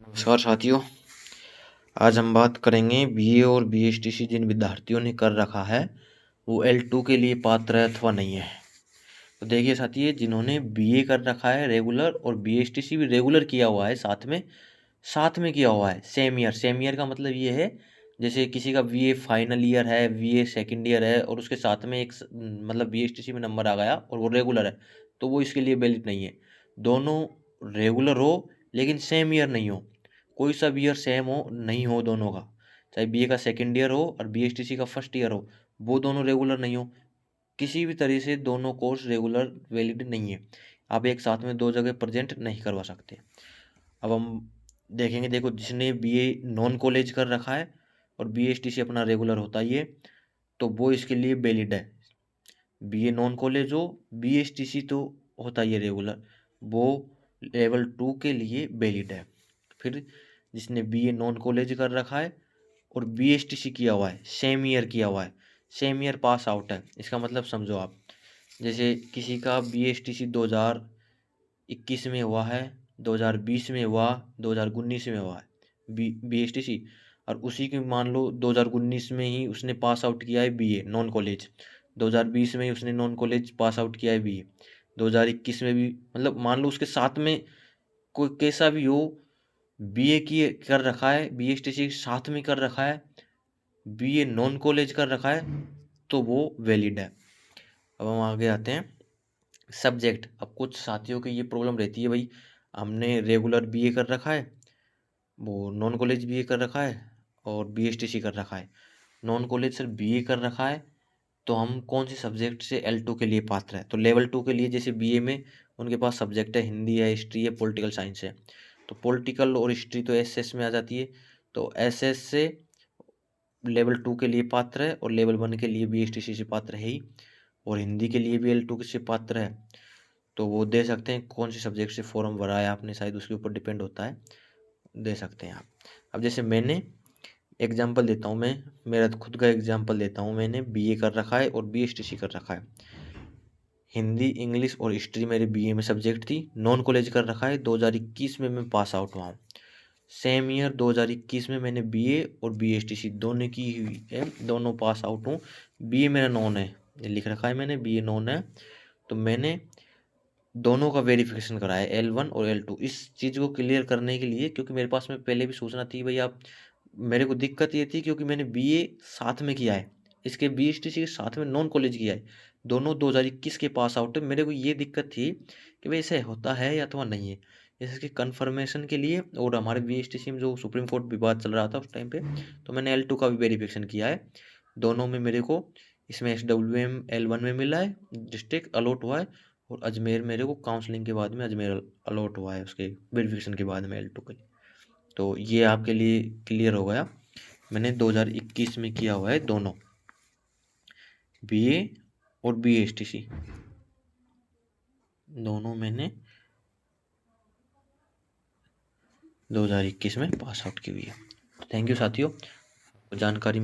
नमस्कार साथियों, आज हम बात करेंगे बीए और बीएसटीसी जिन विद्यार्थियों ने कर रखा है वो L2 के लिए पात्र है अथवा नहीं है। तो देखिए साथी, जिन्होंने बीए कर रखा है रेगुलर और बीएसटीसी भी रेगुलर किया हुआ है, साथ में किया हुआ है सेम ईयर का मतलब ये है, जैसे किसी का बीए फाइनल ईयर है, बीए सेकेंड ईयर है और उसके साथ में एक मतलब बीएसटीसी में नंबर आ गया और वो रेगुलर है, तो वो इसके लिए वैलिड नहीं है। दोनों रेगुलर हो लेकिन सेम ईयर नहीं हो, कोई सा भी ईयर सेम हो नहीं हो दोनों का, चाहे बीए का सेकेंड ईयर हो और बीएसटीसी का फर्स्ट ईयर हो, वो दोनों रेगुलर नहीं हो, किसी भी तरह से दोनों कोर्स रेगुलर वैलिड नहीं है। आप एक साथ में दो जगह प्रेजेंट नहीं करवा सकते। अब हम देखेंगे, देखो जिसने बीए नॉन कॉलेज कर रखा है और बीएसटीसी अपना रेगुलर होता ही है, तो वो इसके लिए वैलिड है। बीए नॉन कॉलेज हो, बीएसटीसी तो होता ही है रेगुलर, वो लेवल 2 के लिए वैलिड है। फिर जिसने बीए नॉन कॉलेज कर रखा है और बीएसटीसी किया हुआ है, सेम ईयर किया हुआ है, सेम ईयर पास आउट है, इसका मतलब समझो आप, जैसे किसी का बीएसटीसी 2021 में हुआ है, 2020 में हुआ, 2019 में हुआ है बीएसटीसी, और उसी की मान लो 2019 में ही उसने पास आउट किया है बीए नॉन कॉलेज, 2020 में ही उसने नॉन कॉलेज पास आउट किया है बीए, 2021 में भी, मतलब मान लो उसके साथ में कोई कैसा भी हो, बीए की कर रखा है, बीएसटीसी साथ में कर रखा है, बीए नॉन कॉलेज कर रखा है, तो वो वैलिड है। अब हम आगे आते हैं सब्जेक्ट। अब कुछ साथियों की ये प्रॉब्लम रहती है, भाई हमने रेगुलर बीए कर रखा है, वो नॉन कॉलेज बीए कर रखा है और बीएसटीसी कर रखा है, नॉन कॉलेज सिर्फ बीए कर रखा है, तो हम कौन से सब्जेक्ट से L2 के लिए पात्र है? तो लेवल 2 के लिए जैसे बीए में उनके पास सब्जेक्ट है, हिंदी है, हिस्ट्री है, पॉलिटिकल साइंस है, तो पॉलिटिकल और हिस्ट्री तो एसएस में आ जाती है, तो एसएस से लेवल 2 के लिए पात्र है और लेवल 1 के लिए बीएसटीसी से पात्र है ही, और हिंदी के लिए भी L2 से पात्र है, तो वो दे सकते हैं। कौन से सब्जेक्ट से फॉर्म भरा है आपने, शायद उसके ऊपर डिपेंड होता है, दे सकते हैं आप। अब जैसे मैंने एग्जाम्पल देता हूँ, मैं मेरा खुद का एग्जाम्पल देता हूँ, मैंने बीए कर रखा है और बीएसटीसी कर रखा है, हिंदी, इंग्लिश और हिस्ट्री मेरे बीए में सब्जेक्ट थी, नॉन कॉलेज कर रखा है, 2021 में मैं पास आउट हुआ हूँ, सेम ईयर 2021 में मैंने बीए और बीएसटीसी दोनों की हुई है, दोनों पास आउट हूँ। बीए मेरा नॉन है, ये लिख रखा है मैंने, बीए नॉन है, तो मैंने दोनों का वेरिफिकेशन कराया L1 और L2, इस चीज़ को क्लियर करने के लिए, क्योंकि मेरे पास में पहले भी सूचना थी भाई आप, मेरे को दिक्कत ये थी क्योंकि मैंने बीए साथ में किया है, इसके बीएसटीसी के साथ में नॉन कॉलेज किया है, दोनों 2021 के पास आउट है, मेरे को ये दिक्कत थी कि भाई ऐसे होता है या तो नहीं है, इसके कन्फर्मेशन के लिए, और हमारे बीएसटीसी में जो सुप्रीम कोर्ट विवाद चल रहा था उस टाइम पे, तो मैंने L2 का भी वेरिफिकेशन किया है, दोनों में मेरे को, इसमें SWM L1 में मिला है, डिस्ट्रिक्ट अलॉट हुआ है, और अजमेर मेरे को काउंसलिंग के बाद में अजमेर अलॉट हुआ है, उसके वेरिफिकेशन के बाद में L2 का। तो ये आपके लिए क्लियर हो गया, मैंने 2021 में किया हुआ है दोनों, बीए और बीएसटीसी दोनों मैंने 2021 में पास आउट की हुई है। थैंक यू साथियों, जानकारी